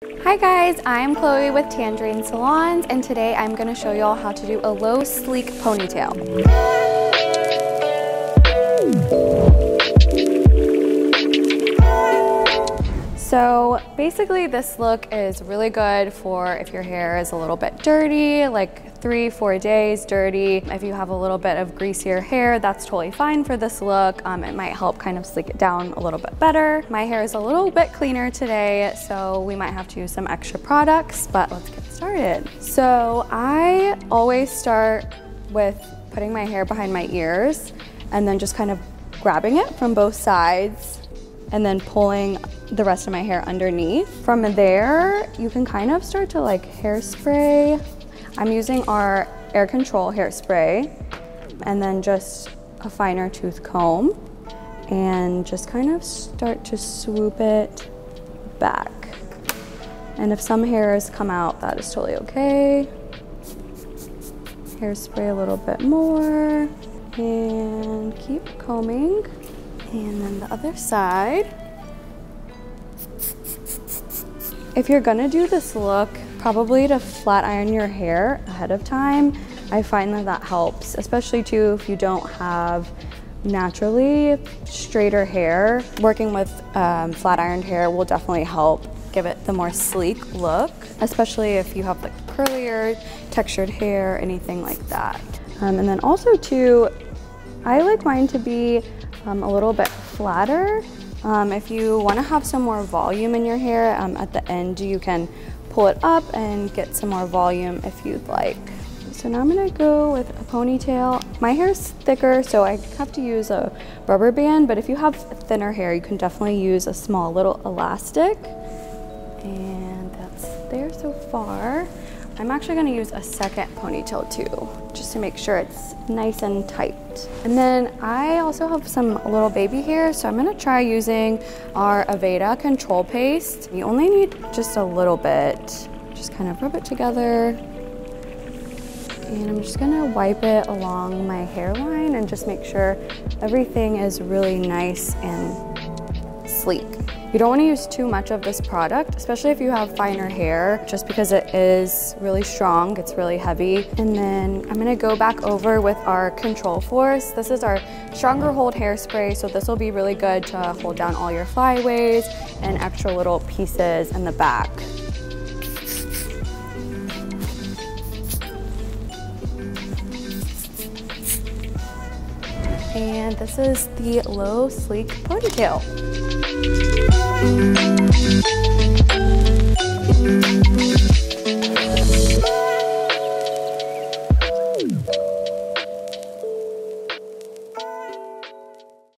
Hi guys, I'm Chloe with Tangerine Salons, and today I'm going to show you all how to do a low sleek ponytail. So basically this look is really good for if your hair is a little bit dirty, like 3-4 days dirty. If you have a little bit of greasier hair, that's totally fine for this look. It might help kind of sleek it down a little bit better. My hair is a little bit cleaner today, so we might have to use some extra products, but let's get started. So I always start with putting my hair behind my ears and then just kind of grabbing it from both sides and then pulling the rest of my hair underneath. From there, you can kind of start to like hairspray. I'm using our air control hairspray and then just a finer tooth comb and just kind of start to swoop it back. And if some hairs come out, that is totally okay. Hairspray a little bit more and keep combing. And then the other side. If you're gonna do this look, probably to flat iron your hair ahead of time. I find that that helps, especially too if you don't have naturally straighter hair. Working with flat ironed hair will definitely help give it the more sleek look, especially if you have like curlier, textured hair, anything like that. And then also too, I like mine to be a little bit flatter. If you want to have some more volume in your hair at the end, you can pull it up and get some more volume if you'd like. So now I'm going to go with a ponytail. My hair is thicker, so I have to use a rubber band, but if you have thinner hair, you can definitely use a small little elastic. And that's there so far. I'm actually going to use a second ponytail too, just to make sure it's nice and tight. And then I also have some little baby hair, so I'm going to try using our Aveda Control Paste. You only need just a little bit. Just kind of rub it together. And I'm just going to wipe it along my hairline and just make sure everything is really nice and sleek. You don't want to use too much of this product, especially if you have finer hair, just because it is really strong, it's really heavy. And then I'm going to go back over with our Control Force. This is our stronger hold hairspray, so this will be really good to hold down all your flyaways and extra little pieces in the back. And this is the low sleek ponytail.